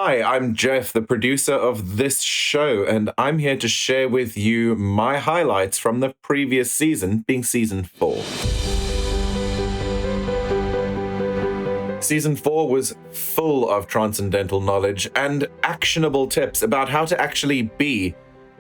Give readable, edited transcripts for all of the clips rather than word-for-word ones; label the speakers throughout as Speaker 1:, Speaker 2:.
Speaker 1: Hi, I'm Jeff, the producer of this show, and I'm here to share with you my highlights from the previous season, being season 4. Season 4 was full of transcendental knowledge and actionable tips about how to actually be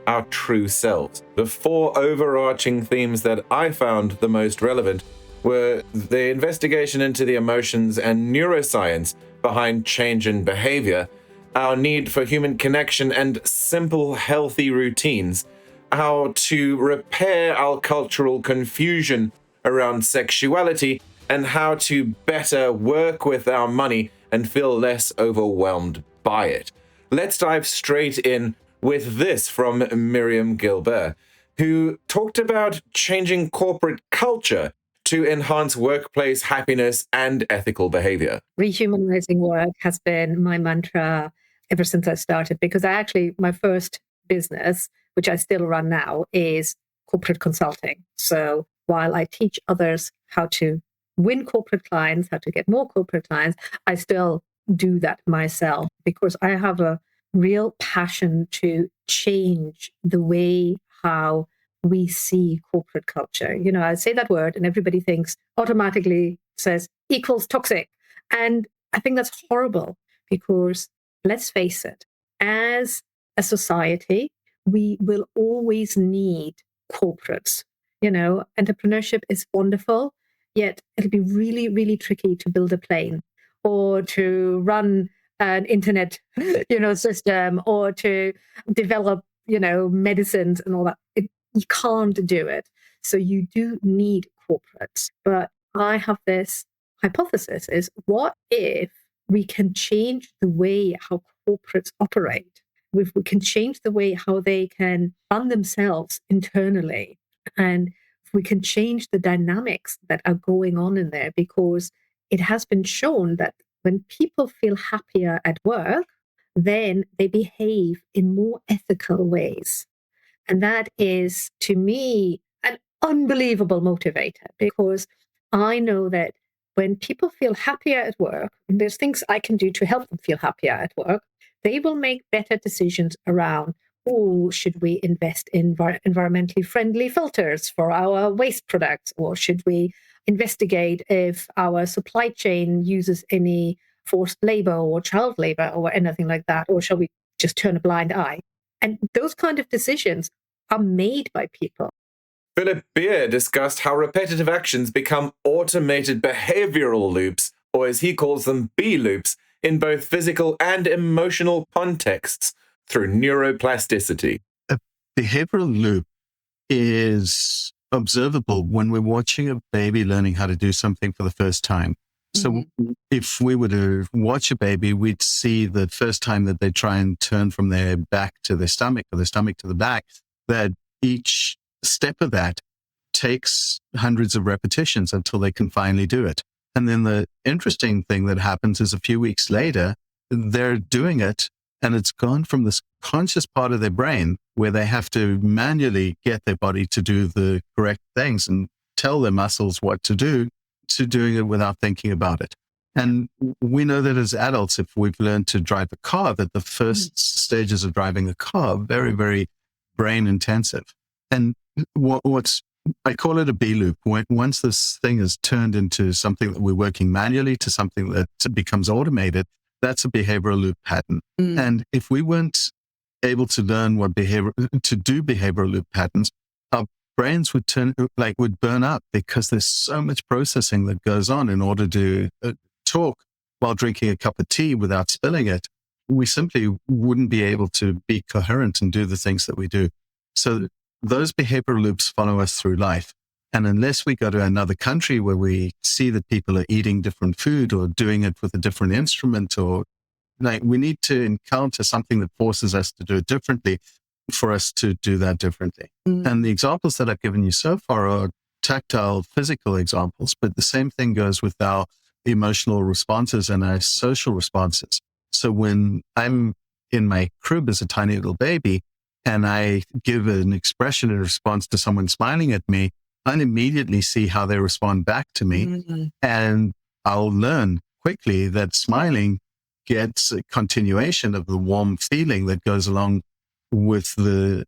Speaker 1: our true selves. The 4 overarching themes that I found the most relevant were the investigation into the emotions and neuroscience behind change in behavior, our need for human connection and simple, healthy routines, how to repair our cultural confusion around sexuality, and how to better work with our money and feel less overwhelmed by it. Let's dive straight in with this from Miriam Gilbert, who talked about changing corporate culture to enhance workplace happiness and ethical behavior.
Speaker 2: Rehumanizing work has been my mantra ever since I started, because my first business, which I still run now, is corporate consulting. So while I teach others how to win corporate clients, how to get more corporate clients, I still do that myself because I have a real passion to change the way how we see corporate culture. You know, I say that word and everybody automatically says equals toxic. And I think that's horrible because let's face it, as a society, we will always need corporates. You know, entrepreneurship is wonderful, yet it'll be really, really tricky to build a plane or to run an internet, system or to develop, medicines and all that. You can't do it. So you do need corporates. But I have this hypothesis is what if we can change the way how corporates operate? If we can change the way how they can fund themselves internally, and if we can change the dynamics that are going on in there, because it has been shown that when people feel happier at work, then they behave in more ethical ways. And that is, to me, an unbelievable motivator, because I know that when people feel happier at work, and there's things I can do to help them feel happier at work, they will make better decisions around, should we invest in environmentally friendly filters for our waste products? Or should we investigate if our supply chain uses any forced labor or child labor or anything like that? Or shall we just turn a blind eye? And those kind of decisions are made by people.
Speaker 1: Philip Beer discussed how repetitive actions become automated behavioral loops, or as he calls them, B loops, in both physical and emotional contexts through neuroplasticity.
Speaker 3: A behavioral loop is observable when we're watching a baby learning how to do something for the first time. So if we were to watch a baby, we'd see the first time that they try and turn from their back to their stomach or their stomach to the back, that each step of that takes hundreds of repetitions until they can finally do it. And then the interesting thing that happens is a few weeks later, they're doing it and it's gone from this conscious part of their brain where they have to manually get their body to do the correct things and tell their muscles what to do, to doing it without thinking about it. And we know that as adults, if we've learned to drive a car, that the first stages of driving a car are very, very brain intensive. And I call it a B loop. Once this thing is turned into something that we're working manually to something that becomes automated, that's a behavioral loop pattern. And if we weren't able to learn to do behavioral loop patterns, our brains would burn up because there's so much processing that goes on in order to talk while drinking a cup of tea without spilling it. We simply wouldn't be able to be coherent and do the things that we do. So those behavioral loops follow us through life. And unless we go to another country where we see that people are eating different food or doing it with a different instrument, or we need to encounter something that forces us to do it differently for us to do that differently. And the examples that I've given you so far are tactile, physical examples, but the same thing goes with our emotional responses and our social responses. So when I'm in my crib as a tiny little baby and I give an expression in response to someone smiling at me, I'll immediately see how they respond back to me. And I'll learn quickly that smiling get a continuation of the warm feeling that goes along with the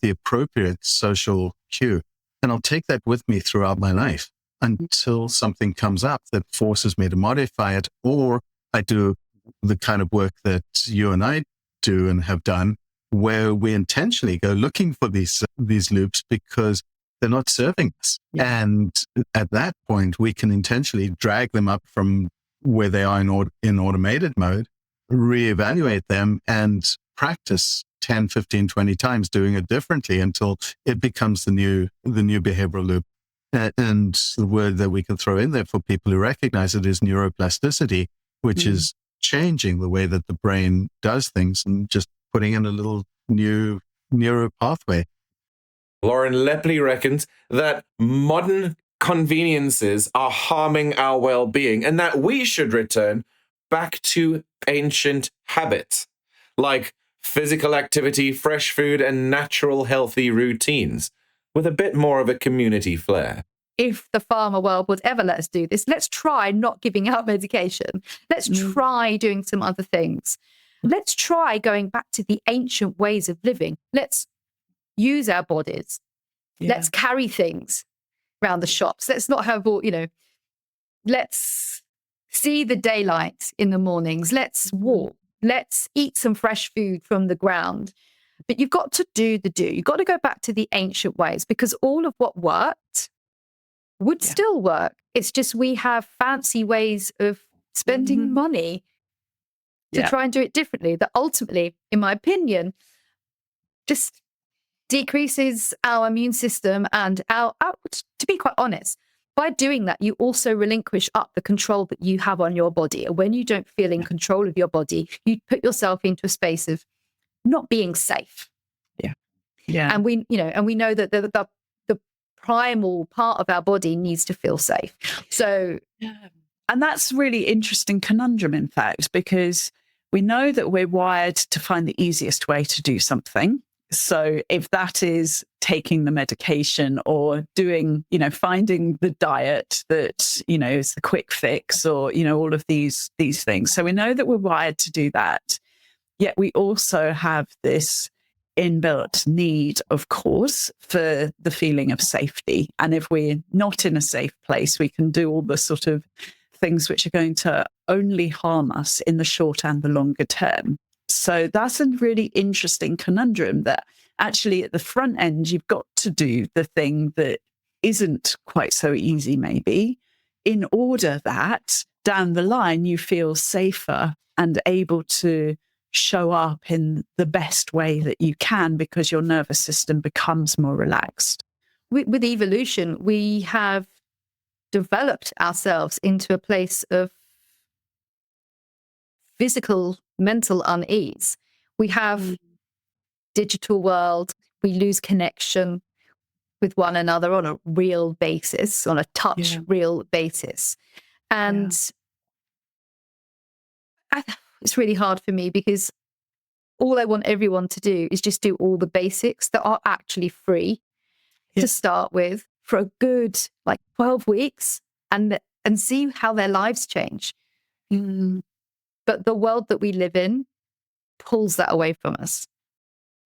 Speaker 3: appropriate social cue. And I'll take that with me throughout my life until something comes up that forces me to modify it, or I do the kind of work that you and I do and have done, where we intentionally go looking for these loops because they're not serving us. Yeah. And at that point, we can intentionally drag them up from where they are in automated mode, reevaluate them, and practice 10, 15, 20 times doing it differently until it becomes the new behavioral loop. And the word that we can throw in there for people who recognize it is neuroplasticity, which is changing the way that the brain does things and just putting in a little new neuro pathway.
Speaker 1: Lauren Lepley reckons that modern conveniences are harming our well-being and that we should return back to ancient habits like physical activity, fresh food, and natural healthy routines with a bit more of a community flair.
Speaker 4: If the pharma world would ever let us do this, let's try not giving out medication. Let's try doing some other things. Let's try going back to the ancient ways of living. Let's use our bodies. Yeah. Let's carry things around the shops. Let's not have all, let's see the daylight in the mornings. Let's walk. Let's eat some fresh food from the ground. But you've got to do the do. You've got to go back to the ancient ways because all of what worked would still work. It's just we have fancy ways of spending money to try and do it differently that ultimately, in my opinion, just decreases our immune system and our to be quite honest, by doing that, you also relinquish up the control that you have on your body. And when you don't feel in control of your body, you put yourself into a space of not being safe.
Speaker 5: Yeah. Yeah.
Speaker 4: And we know that the primal part of our body needs to feel safe. So,
Speaker 5: and that's really interesting conundrum, in fact, because we know that we're wired to find the easiest way to do something. So if that is taking the medication or doing, finding the diet that, is the quick fix or, all of these things. So we know that we're wired to do that. Yet we also have this inbuilt need, of course, for the feeling of safety. And if we're not in a safe place, we can do all the sort of things which are going to only harm us in the short and the longer term. So that's a really interesting conundrum that actually at the front end, you've got to do the thing that isn't quite so easy, maybe, in order that down the line you feel safer and able to show up in the best way that you can because your nervous system becomes more relaxed.
Speaker 4: With evolution, we have developed ourselves into a place of physical, mental unease. We have digital world. We lose connection with one another on a real basis, on a touch real basis. And it's really hard for me because all I want everyone to do is just do all the basics that are actually free to start with for a good 12 weeks and see how their lives change. But the world that we live in pulls that away from us.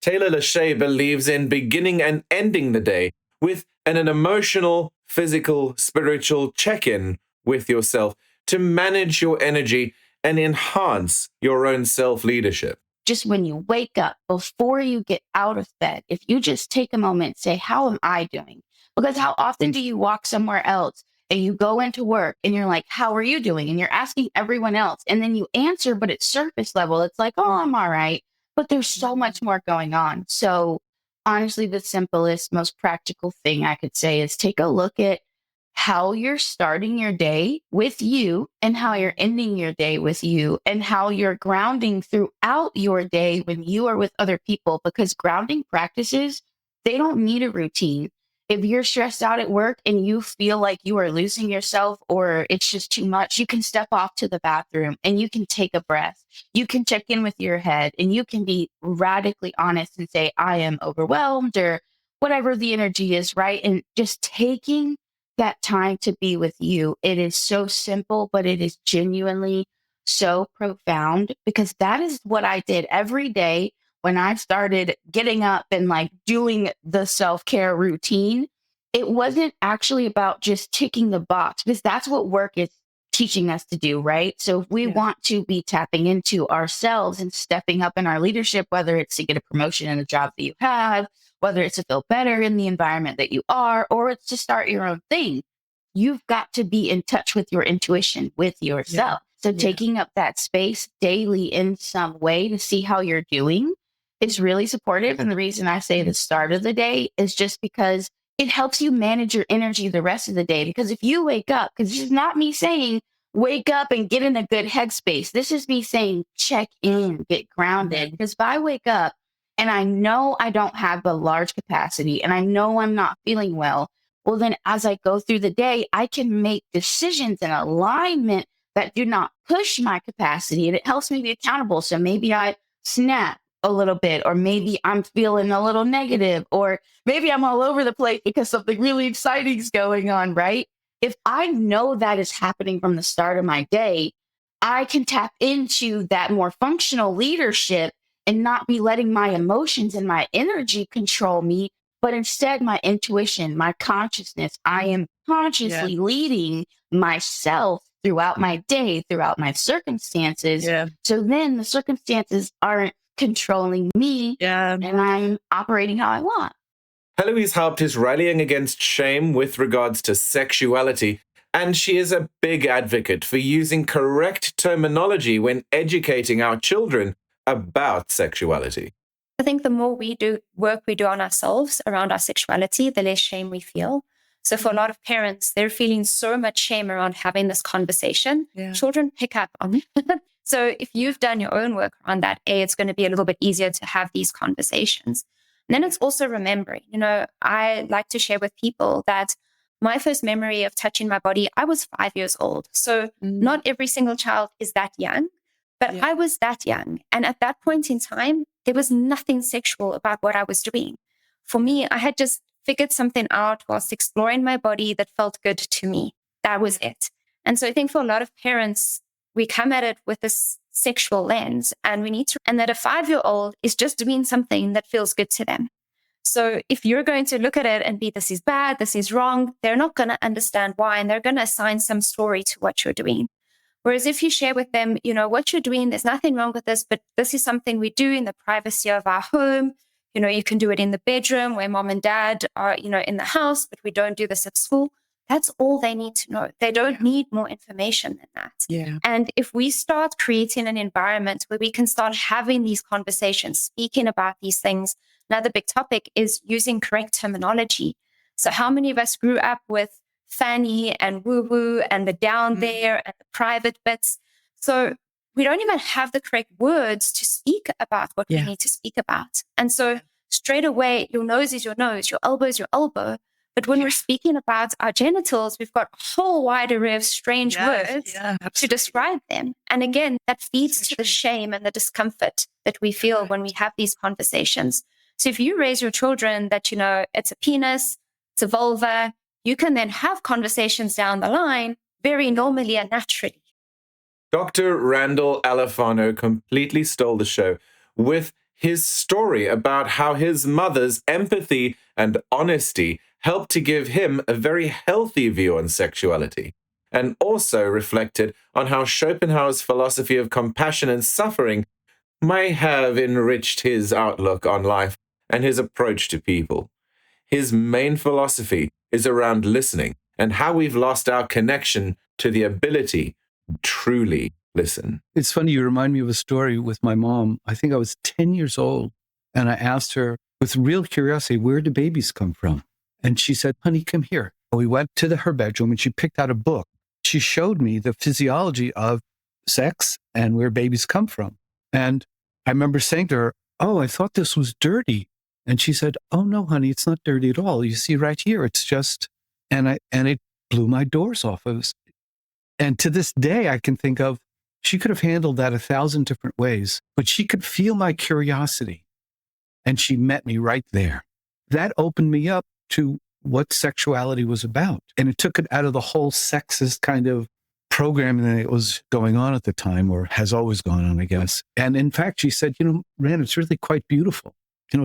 Speaker 1: Taylor Lashay believes in beginning and ending the day with an emotional, physical, spiritual check-in with yourself to manage your energy and enhance your own self-leadership.
Speaker 6: Just when you wake up, before you get out of bed, if you just take a moment and say, how am I doing? Because how often do you walk somewhere else and you go into work and you're like, how are you doing? And you're asking everyone else. And then you answer, but it's surface level. It's like, oh, I'm all right. But there's so much more going on. So honestly, the simplest, most practical thing I could say is take a look at how you're starting your day with you and how you're ending your day with you and how you're grounding throughout your day when you are with other people, because grounding practices, they don't need a routine. If you're stressed out at work and you feel like you are losing yourself or it's just too much, you can step off to the bathroom and you can take a breath. You can check in with your head and you can be radically honest and say, I am overwhelmed or whatever the energy is, right? And just taking that time to be with you. It is so simple, but it is genuinely so profound, because that is what I did every day when I started getting up and like doing the self-care routine. It wasn't actually about just ticking the box, because that's what work is teaching us to do, right? So if we want to be tapping into ourselves and stepping up in our leadership, whether it's to get a promotion in the job that you have, whether it's to feel better in the environment that you are, or it's to start your own thing, you've got to be in touch with your intuition, with yourself. So taking up that space daily in some way to see how you're doing is really supportive. And the reason I say the start of the day is just because it helps you manage your energy the rest of the day. Because if you wake up, because this is not me saying wake up and get in a good headspace. This is me saying check in, get grounded. Because if I wake up and I know I don't have the large capacity and I know I'm not feeling well, well, then as I go through the day, I can make decisions in alignment that do not push my capacity, and it helps me be accountable. So maybe I snap a little bit, or maybe I'm feeling a little negative, or maybe I'm all over the place because something really exciting is going on, right? If I know that is happening from the start of my day, I can tap into that more functional leadership and not be letting my emotions and my energy control me, but instead my intuition, my consciousness. I am consciously leading myself throughout my day, throughout my circumstances. So then the circumstances aren't controlling me, and I'm operating how I want.
Speaker 1: Heloise Haupt is rallying against shame with regards to sexuality, and she is a big advocate for using correct terminology when educating our children about sexuality.
Speaker 7: I think the more work we do on ourselves around our sexuality, the less shame we feel. So for a lot of parents, they're feeling so much shame around having this conversation. Children pick up on it. So if you've done your own work on that, it's going to be a little bit easier to have these conversations. And then it's also remembering, I like to share with people that my first memory of touching my body, I was 5 years old. So not every single child is that young, but I was that young. And at that point in time, there was nothing sexual about what I was doing. For me, I had just figured something out whilst exploring my body that felt good to me. That was it. And so I think for a lot of parents, we come at it with this sexual lens, and and that a 5-year-old is just doing something that feels good to them. So if you're going to look at it and be, this is bad, this is wrong, they're not going to understand why, and they're going to assign some story to what you're doing. Whereas if you share with them, what you're doing, there's nothing wrong with this, but this is something we do in the privacy of our home. You can do it in the bedroom where mom and dad are, in the house, but we don't do this at school. That's all they need to know. They don't need more information than that. And if we start creating an environment where we can start having these conversations, speaking about these things, another big topic is using correct terminology. So how many of us grew up with fanny and woo-woo and the down there and the private bits? So we don't even have the correct words to speak about what we need to speak about. And so straight away, your nose is your nose, your elbow is your elbow. But when we're speaking about our genitals, we've got a whole wide array of strange words to describe them. And again, that feeds to the shame and the discomfort that we feel when we have these conversations. So if you raise your children that, it's a penis, it's a vulva, you can then have conversations down the line very normally and naturally.
Speaker 1: Dr. Randall Alifano completely stole the show with his story about how his mother's empathy and honesty helped to give him a very healthy view on sexuality, and also reflected on how Schopenhauer's philosophy of compassion and suffering may have enriched his outlook on life and his approach to people. His main philosophy is around listening and how we've lost our connection to the ability to truly listen.
Speaker 3: It's funny, you remind me of a story with my mom. I think I was 10 years old, and I asked her with real curiosity, where do babies come from? And she said, honey, come here. We went to her bedroom and she picked out a book. She showed me the physiology of sex and where babies come from. And I remember saying to her, oh, I thought this was dirty. And she said, oh, no, honey, it's not dirty at all. You see right here, it's just, and it blew my doors off. And to this day, I can think of, she could have handled that 1,000 different ways, but she could feel my curiosity. And she met me right there. That opened me up to what sexuality was about. And it took it out of the whole sexist kind of programming that was going on at the time, or has always gone on, I guess. And in fact, she said, Rand, it's really quite beautiful.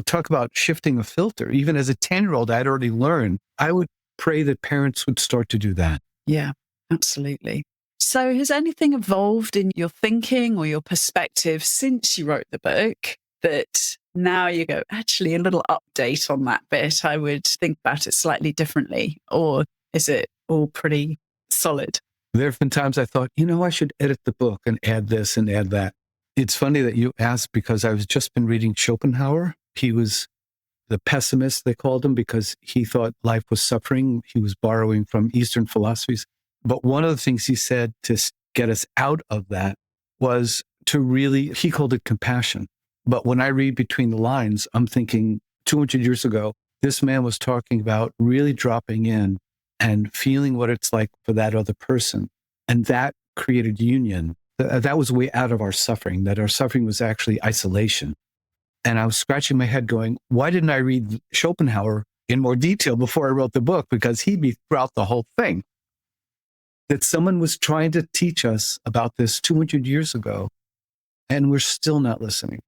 Speaker 3: Talk about shifting a filter. Even as a 10-year-old, I'd already learned. I would pray that parents would start to do that.
Speaker 5: Yeah, absolutely. So has anything evolved in your thinking or your perspective since you wrote the book that now you go, actually, a little update on that bit, I would think about it slightly differently? Or is it all pretty solid?
Speaker 3: There have been times I thought, I should edit the book and add this and add that. It's funny that you asked, because I've just been reading Schopenhauer. He was the pessimist, they called him, because he thought life was suffering. He was borrowing from Eastern philosophies. But one of the things he said to get us out of that was to really, he called it compassion. But when I read between the lines, I'm thinking 200 years ago, this man was talking about really dropping in and feeling what it's like for that other person. And that created union. That was a way out of our suffering, that our suffering was actually isolation. And I was scratching my head going, why didn't I read Schopenhauer in more detail before I wrote the book? Because he'd be throughout the whole thing. That someone was trying to teach us about this 200 years ago, and we're still not listening.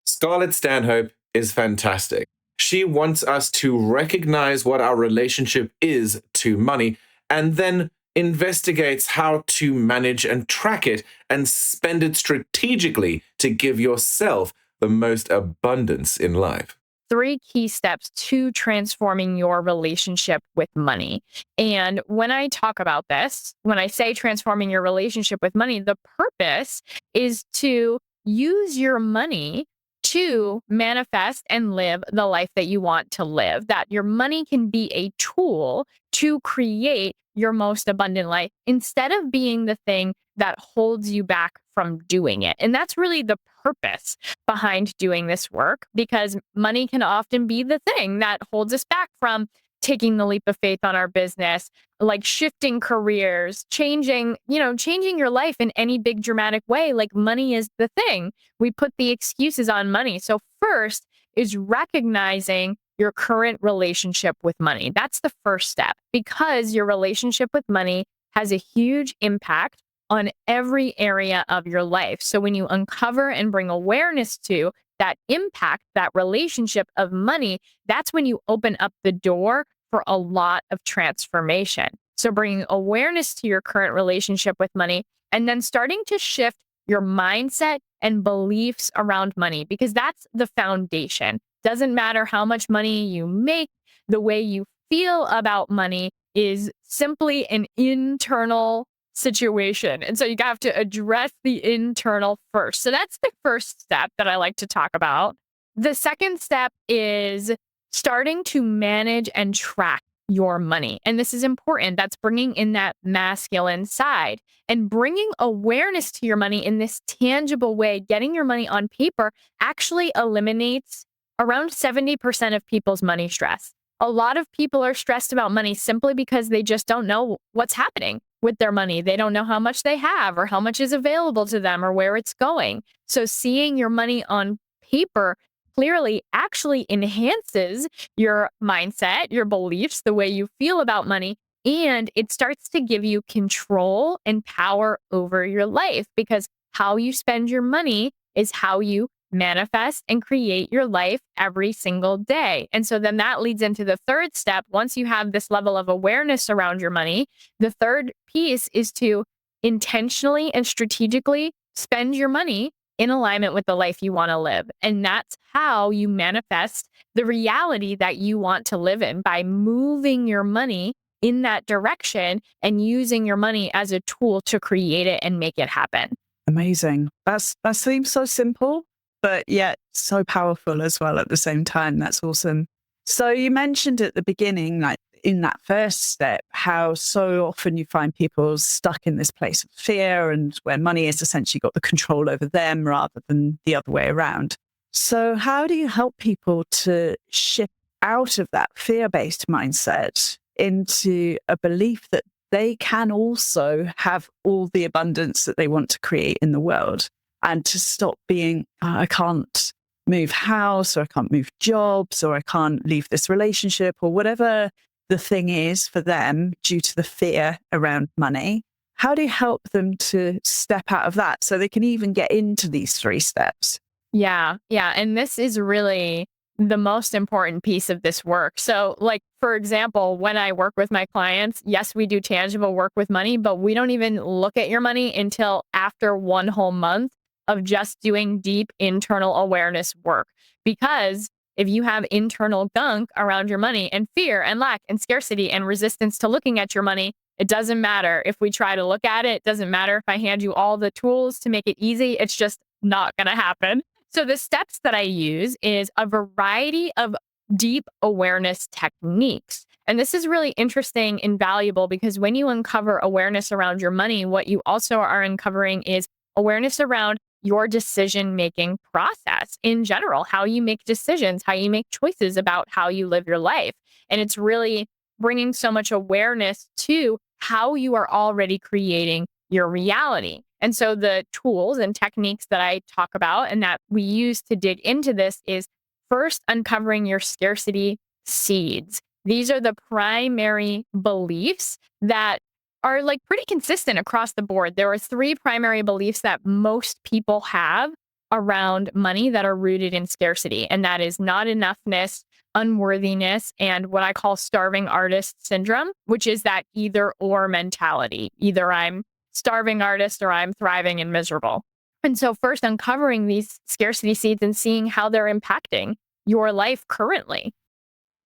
Speaker 1: Scarlett Stanhope is fantastic. She wants us to recognize what our relationship is to money, and then investigates how to manage and track it and spend it strategically to give yourself the most abundance in life.
Speaker 8: 3 key steps to transforming your relationship with money. And when I talk about this, when I say transforming your relationship with money, the purpose is to use your money to manifest and live the life that you want to live, that your money can be a tool to create your most abundant life instead of being the thing that holds you back from doing it. And that's really the purpose behind doing this work, because money can often be the thing that holds us back from taking the leap of faith on our business, like shifting careers, changing your life in any big dramatic way. Like money is the thing. We put the excuses on money. So first is recognizing your current relationship with money. That's the first step, because your relationship with money has a huge impact on every area of your life. So when you uncover and bring awareness to that impact, that relationship of money, that's when you open up the door for a lot of transformation. So bringing awareness to your current relationship with money, and then starting to shift your mindset and beliefs around money, because that's the foundation. Doesn't matter how much money you make, the way you feel about money is simply an internal situation. And so you have to address the internal first. So that's the first step that I like to talk about. The second step is starting to manage and track your money. And this is important. That's bringing in that masculine side and bringing awareness to your money in this tangible way. Getting your money on paper actually eliminates around 70% of people's money stress. A lot of people are stressed about money simply because they just don't know what's happening with their money. They don't know how much they have or how much is available to them or where it's going. So seeing your money on paper clearly actually enhances your mindset, your beliefs, the way you feel about money, and it starts to give you control and power over your life, because how you spend your money is how you manifest and create your life every single day. And so then that leads into the third step. Once you have this level of awareness around your money, the third piece is to intentionally and strategically spend your money in alignment with the life you want to live. And that's how you manifest the reality that you want to live in, by moving your money in that direction and using your money as a tool to create it and make it happen.
Speaker 5: Amazing. That seems so simple, but yet so powerful as well at the same time. That's awesome. So you mentioned at the beginning, like in that first step, how so often you find people stuck in this place of fear, and where money has essentially got the control over them rather than the other way around. So how do you help people to shift out of that fear-based mindset into a belief that they can also have all the abundance that they want to create in the world, and to stop being, I can't move house, or I can't move jobs, or I can't leave this relationship, or whatever the thing is for them due to the fear around money? how do you help them to step out of that so they can even get into these 3 steps?
Speaker 8: Yeah. And this is really the most important piece of this work. So, like, for example, when I work with my clients, yes, we do tangible work with money, but we don't even look at your money until after 1 whole month of just doing deep internal awareness work. Because if you have internal gunk around your money and fear and lack and scarcity and resistance to looking at your money, it doesn't matter if we try to look at it. It doesn't matter if I hand you all the tools to make it easy. It's just not going to happen. So the steps that I use is a variety of deep awareness techniques. And this is really interesting and valuable because when you uncover awareness around your money, what you also are uncovering is awareness around your decision-making process in general, how you make decisions, how you make choices about how you live your life. And it's really bringing so much awareness to how you are already creating your reality. And so the tools and techniques that I talk about and that we use to dig into this is first uncovering your scarcity seeds. These are the primary beliefs that are like pretty consistent across the board. There are 3 primary beliefs that most people have around money that are rooted in scarcity. And that is not enoughness, unworthiness, and what I call starving artist syndrome, which is that either or mentality. Either I'm starving artist or I'm thriving and miserable. And so first uncovering these scarcity seeds and seeing how they're impacting your life currently.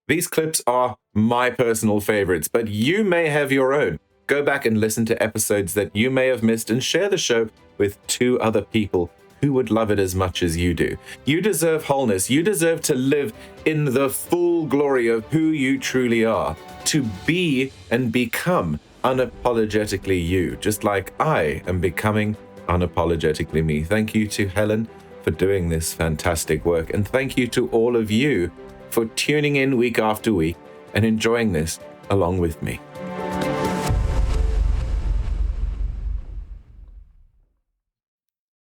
Speaker 1: These clips are my personal favorites, but you may have your own. Go back and listen to episodes that you may have missed and share the show with 2 other people who would love it as much as you do. You deserve wholeness. You deserve to live in the full glory of who you truly are, to be and become unapologetically you, just like I am becoming unapologetically me. Thank you to Helen for doing this fantastic work, and thank you to all of you for tuning in week after week and enjoying this along with me.